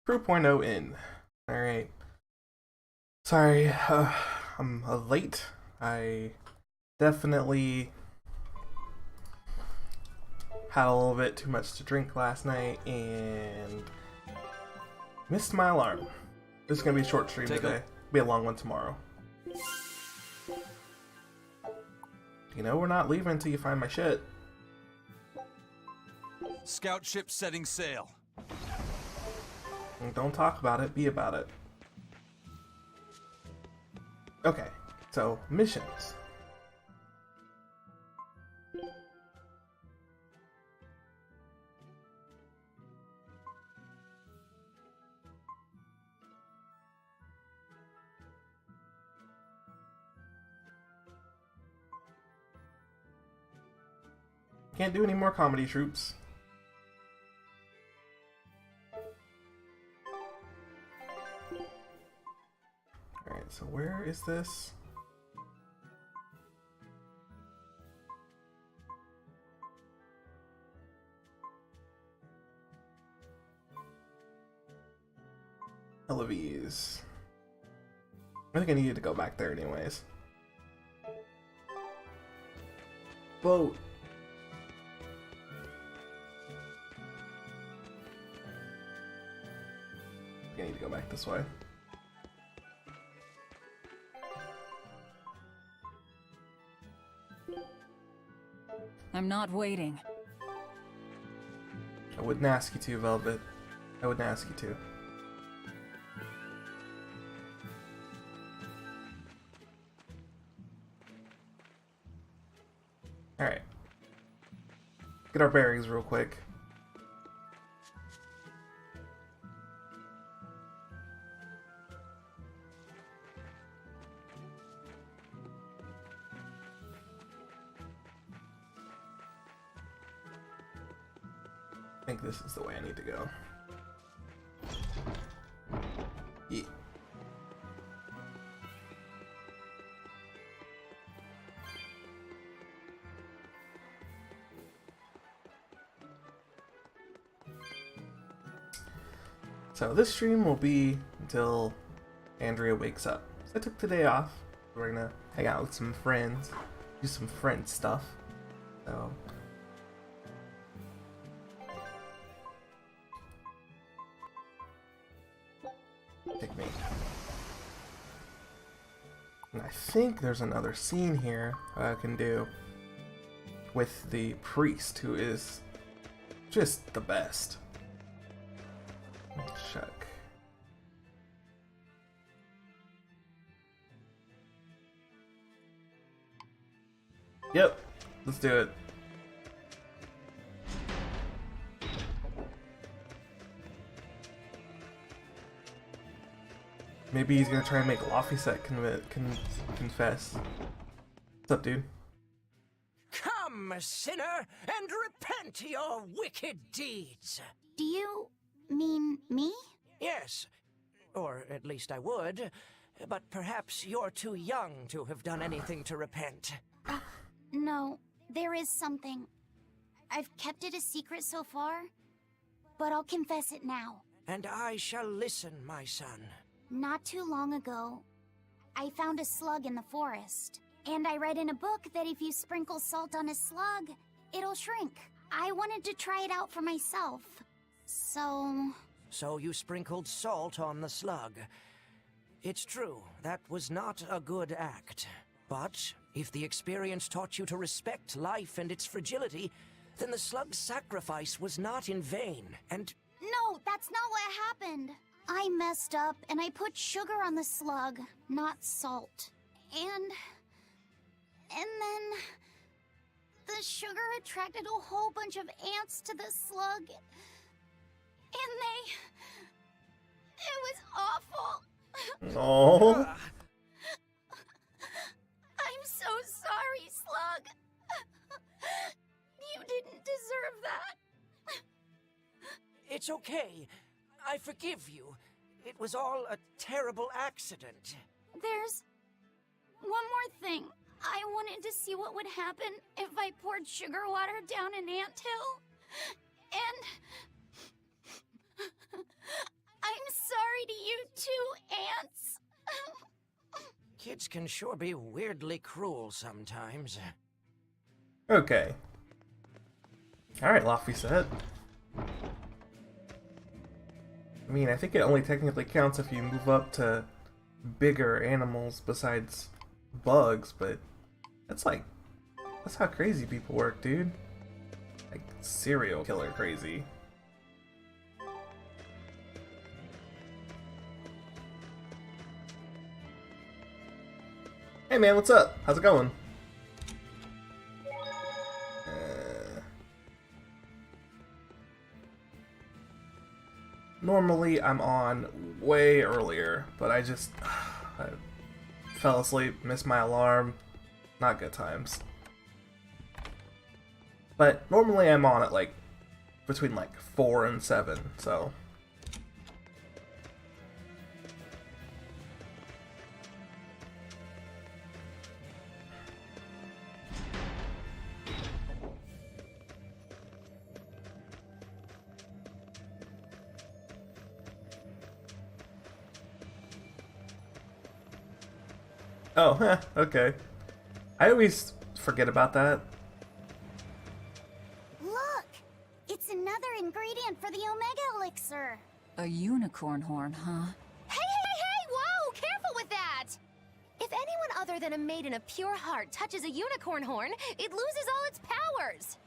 3.0 in. Alright. Sorry, I'm late. I definitely had a little bit too much to drink last night and missed my alarm. This is gonna be a short stream today. Be a long one tomorrow. You know, we're not leaving until you find my shit. Scout ship setting sail. And don't talk about it, be about it. Okay, so missions. Can't do any more comedy troops. Alright, so where is this? Eloise. I think I needed to go back there anyways. Boat. I need to go back this way. I'm not waiting. I wouldn't ask you to, Velvet. I wouldn't ask you to. Alright. Get our bearings real quick. I think this is the way I need to go. Yeah. So this stream will be until Andrea wakes up. So I took the day off. We're gonna hang out with some friends, do some friend stuff. So pick me. And I think there's another scene here I can do with the priest, who is just the best. Let's check. Yep, let's do it. Maybe he's gonna try and make Laphicet confess. What's up, dude? Come, sinner, and repent your wicked deeds. Do you mean me? Yes, or at least I would, but perhaps you're too young to have done anything to repent. No, there is something. I've kept it a secret so far, but I'll confess it now. And I shall listen, my son. Not too long ago, I found a slug in the forest. And I read in a book that if you sprinkle salt on a slug, it'll shrink. I wanted to try it out for myself. So you sprinkled salt on the slug. It's true, that was not a good act. But if the experience taught you to respect life and its fragility, then the slug's sacrifice was not in vain, and... No, that's not what happened. I messed up and I put sugar on the slug, not salt. And then the sugar attracted a whole bunch of ants to the slug. And it was awful. Oh. I'm so sorry, slug. You didn't deserve that. It's okay. I forgive you. It was all a terrible accident. There's one more thing. I wanted to see what would happen if I poured sugar water down an anthill. And I'm sorry to you too, ants. Kids can sure be weirdly cruel sometimes. Okay. Alright, Laphicet. I mean, I think it only technically counts if you move up to bigger animals besides bugs, but that's how crazy people work, dude. Like, serial killer crazy. Hey man, what's up? How's it going? Normally I'm on way earlier, but I fell asleep, missed my alarm. Not good times. But normally I'm on at like between like 4 and 7, so oh, okay. I always forget about that. Look! It's another ingredient for the Omega Elixir. A unicorn horn, huh? Hey! Whoa! Careful with that! If anyone other than a maiden of pure heart touches a unicorn horn, it loses all its powers!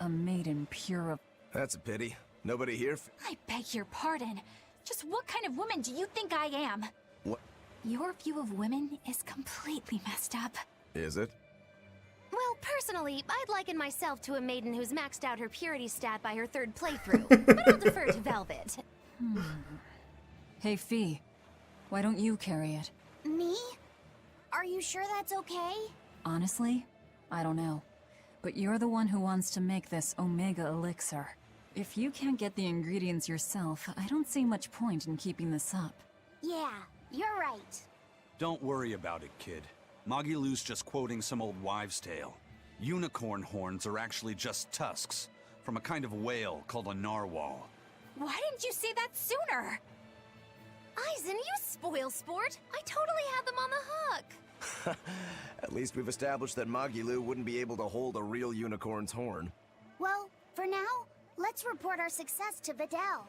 A maiden pure of... That's a pity. Nobody here I beg your pardon. Just what kind of woman do you think I am? What? Your view of women is completely messed up. Is it? Well, personally, I'd liken myself to a maiden who's maxed out her purity stat by her 3rd playthrough. But I'll defer to Velvet. Hey, Fee. Why don't you carry it? Me? Are you sure that's okay? Honestly, I don't know. But you're the one who wants to make this Omega Elixir. If you can't get the ingredients yourself, I don't see much point in keeping this up. Yeah, you're right. Don't worry about it, kid. Magilou's just quoting some old wives' tale. Unicorn horns are actually just tusks from a kind of whale called a narwhal. Why didn't you say that sooner? Eisen, you spoil sport. I totally had them on the hook. At least we've established that Magilou wouldn't be able to hold a real unicorn's horn. Well, for now, let's report our success to Vidal.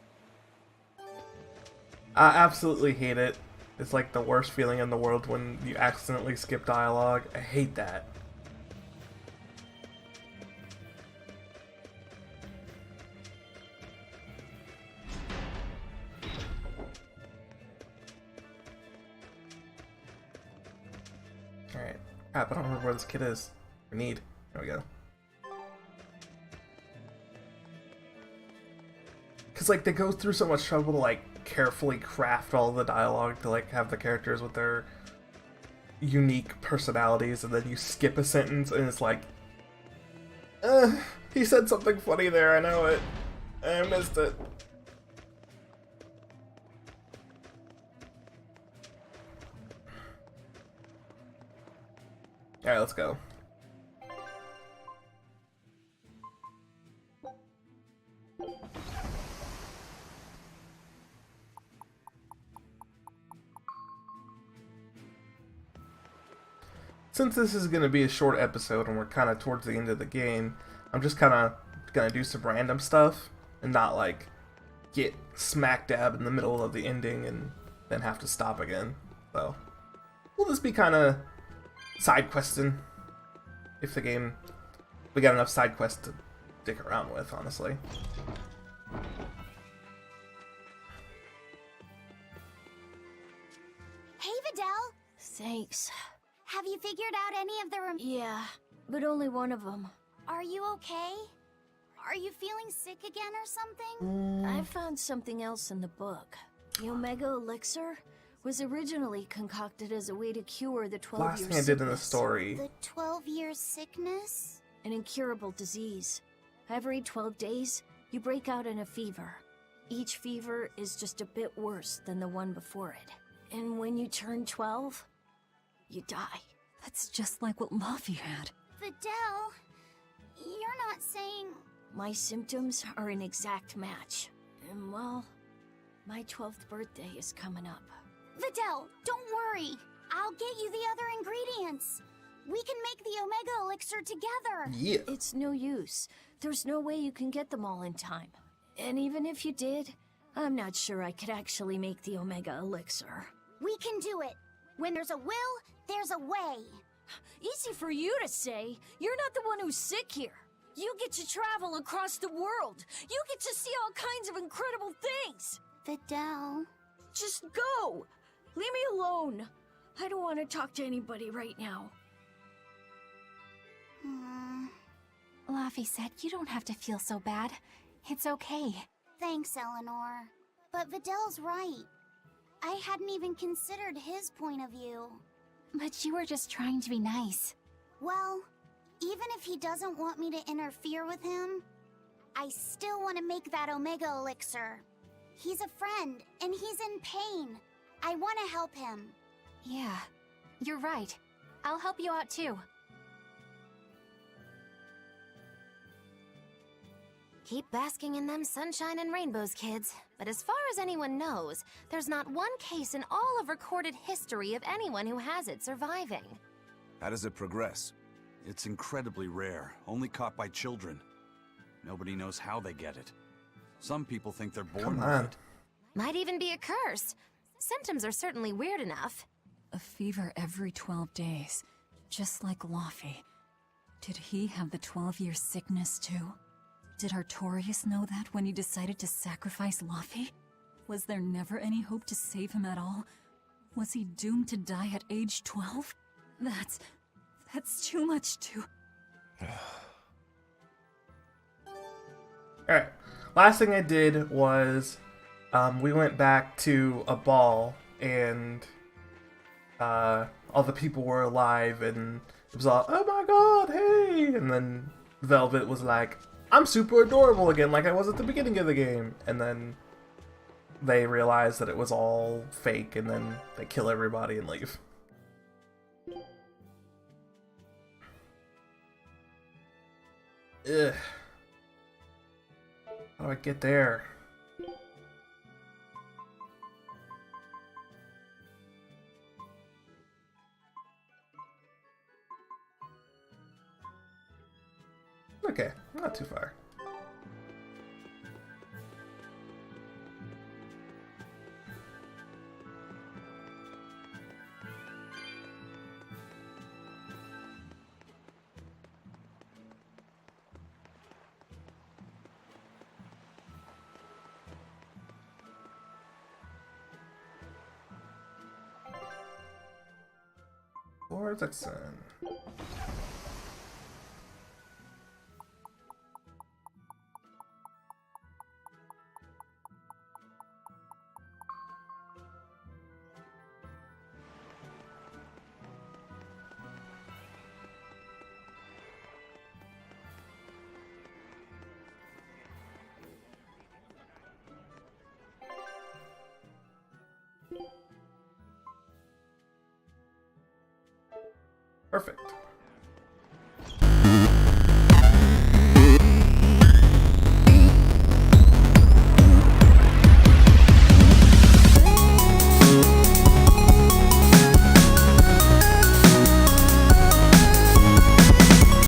I absolutely hate it. It's like the worst feeling in the world when you accidentally skip dialogue. I hate that. Alright. Crap, I don't remember where this kid is. Or need. There we go. Because, like, they go through so much trouble to, like, carefully craft all the dialogue to, like, have the characters with their unique personalities, and then you skip a sentence and it's like, he said something funny there, I know it. I missed it. Alright, let's go. Since this is going to be a short episode and we're kind of towards the end of the game, I'm just kind of going to do some random stuff and not like get smack dab in the middle of the ending and then have to stop again. So we'll just be kind of side questing if the game, we got enough side quests to dick around with, honestly. Hey, Vidal! Thanks. Have you figured out any of the Yeah, but only one of them. Are you okay? Are you feeling sick again or something? I found something else in the book. The Omega Elixir was originally concocted as a way to cure the 12-year Last sickness. thing I did in the story. The 12-year sickness? An incurable disease. Every 12 days, you break out in a fever. Each fever is just a bit worse than the one before it. And when you turn 12, you die. That's just like what Luffy had. Vidal, you're not saying... My symptoms are an exact match. And well, My 12th birthday is coming up. Videl, don't worry. I'll get you the other ingredients. We can make the Omega Elixir together. Yeah. It's no use. There's no way you can get them all in time. And even if you did, I'm not sure I could actually make the Omega Elixir. We can do it. When there's a will, there's a way. Easy for you to say. You're not the one who's sick here. You get to travel across the world. You get to see all kinds of incredible things. Videl. Just go. Leave me alone. I don't want to talk to anybody right now. Laffy said you don't have to feel so bad. It's okay. Thanks, Eleanor. But Videl's right. I hadn't even considered his point of view. But you were just trying to be nice. Well, even if he doesn't want me to interfere with him, I still want to make that Omega Elixir. He's a friend, and he's in pain. I want to help him. Yeah, you're right. I'll help you out too. Keep basking in them sunshine and rainbows, kids. But as far as anyone knows, there's not one case in all of recorded history of anyone who has it surviving. How does it progress? It's incredibly rare, only caught by children. Nobody knows how they get it. Some people think they're born Come with on. it. Might even be a curse. Symptoms are certainly weird enough. A fever every 12 days, just like Laffy. Did he have the 12-year sickness too? Did Artorius know that when he decided to sacrifice Laffy? Was there never any hope to save him at all? Was he doomed to die at age 12? That's too much to... Alright. Last thing I did was we went back to a ball and all the people were alive and it was all, oh my god, hey! And then Velvet was like, I'm super adorable again like I was at the beginning of the game. And then they realized that it was all fake and then they kill everybody and leave. Ugh. How do I get there? Okay, not too far. Vortexen. Perfect.